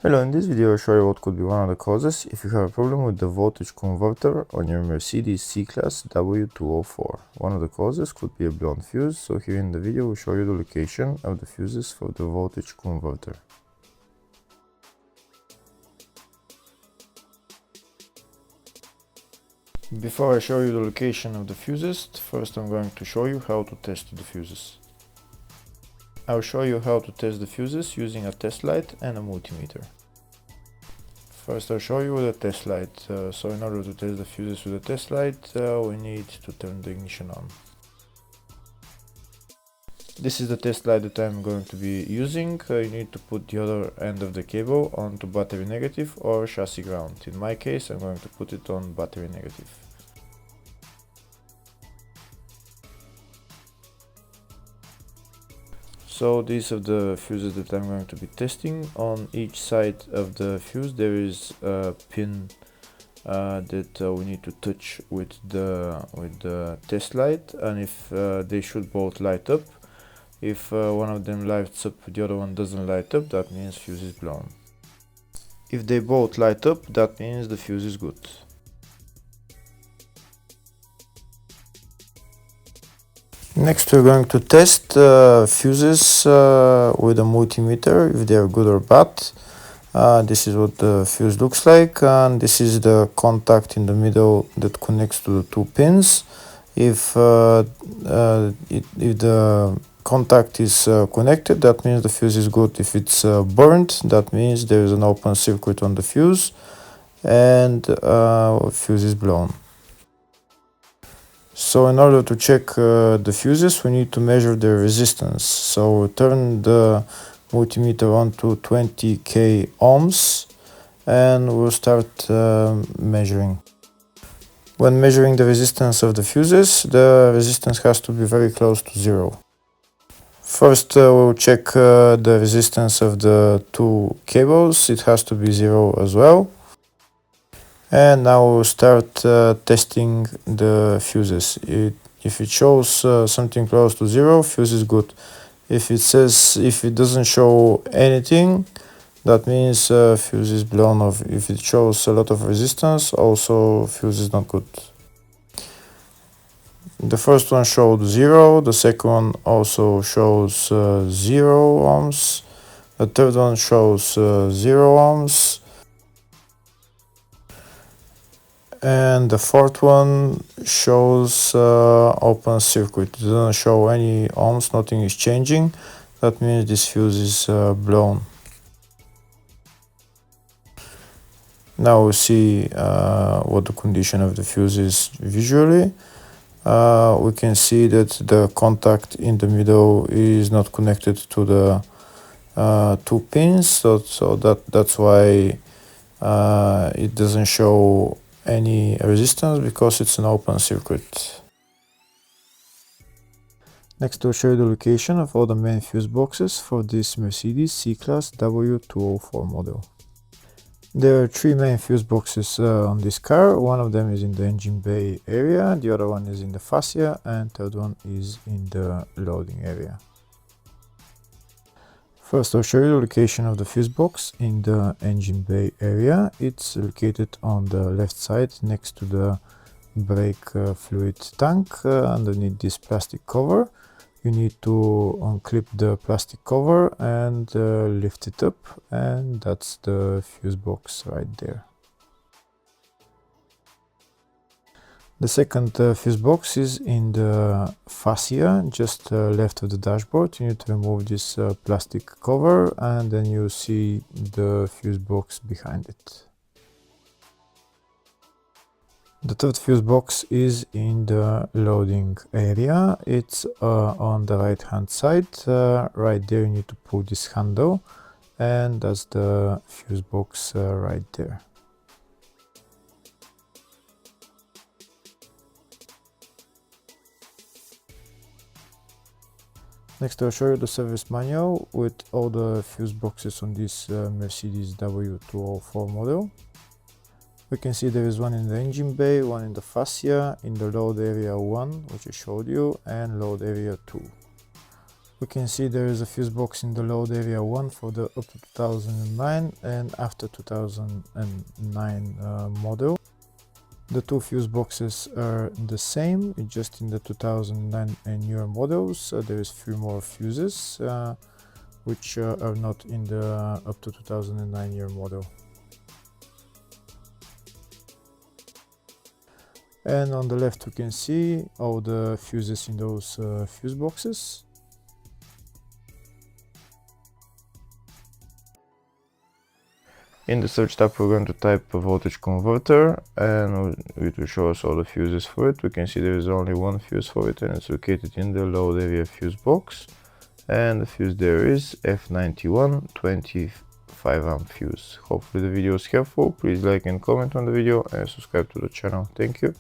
Hello, in this video I'll show you what could be one of the causes if you have a problem with the voltage converter on your Mercedes C-Class W204. One of the causes could be a blown fuse, so here in the video we'll show you the location of the fuses for the voltage converter. Before I show you the location of the fuses, first I'm going to show you how to test the fuses. I'll show you how to test the fuses using a test light and a multimeter. First I'll show you the test light. So in order to test the fuses with the test light, we need to turn the ignition on. This is the test light that I'm going to be using. You need to put the other end of the cable onto battery negative or chassis ground. In my case I'm going to put it on battery negative. So these are the fuses that I'm going to be testing. On each side of the fuse there is a pin that we need to touch with the test light, and if they should both light up. If one of them lights up, the other one doesn't light up, that means fuse is blown. If they both light up, that means the fuse is good. Next we're going to test fuses with a multimeter, if they are good or bad. This is what the fuse looks like, and this is the contact in the middle that connects to the two pins. If the contact is connected, that means the fuse is good. If it's burnt, that means there is an open circuit on the fuse and fuse is blown. So in order to check the fuses, we need to measure their resistance. So turn the multimeter on to 20k ohms and we'll start measuring. When measuring the resistance of the fuses, the resistance has to be very close to zero. First we'll check the resistance of the two cables. It has to be zero as well. And now we'll start testing the fuses. If it shows something close to zero, fuse is good. If it doesn't show anything, that means fuse is blown off. If it shows a lot of resistance, also fuse is not good. The first one showed 0, the second one also shows 0 ohms, the third one shows 0 ohms, and the fourth one shows open circuit. It doesn't show any ohms, nothing is changing. That means this fuse is blown. Now we'll see what the condition of the fuse is visually. We can see that the contact in the middle is not connected to the two pins, so that's why it doesn't show any resistance, because it's an open circuit. Next we'll show you the location of all the main fuse boxes for this Mercedes C-Class W204 model. There are three main fuse boxes on this car. One of them is in the engine bay area, the other one is in the fascia, and third one is in the loading area. First I'll show you the location of the fuse box in the engine bay area. It's located on the left side next to the brake fluid tank, underneath this plastic cover. You need to unclip the plastic cover and lift it up, and that's the fuse box right there. The second fuse box is in the fascia, just left of the dashboard. You need to remove this plastic cover, and then you see the fuse box behind it. The third fuse box is in the loading area. It's on the right hand side. Right there you need to pull this handle, and that's the fuse box right there. Next I'll show you the service manual with all the fuse boxes on this Mercedes W204 model. We can see there is one in the engine bay, one in the fascia, in the load area 1, which I showed you, and load area 2. We can see there is a fuse box in the load area 1 for the up to 2009 and after 2009 model. The two fuse boxes are the same, just in the 2009 and newer models. There is 3 more fuses which are not in the up to 2009 year model. And on the left we can see all the fuses in those fuse boxes. In the search tab we're going to type a voltage converter and it will show us all the fuses for it. We can see there is only one fuse for it and it's located in the load area fuse box. And the fuse there is F91 25 amp fuse. Hopefully the video is helpful. Please like and comment on the video and subscribe to the channel. Thank you.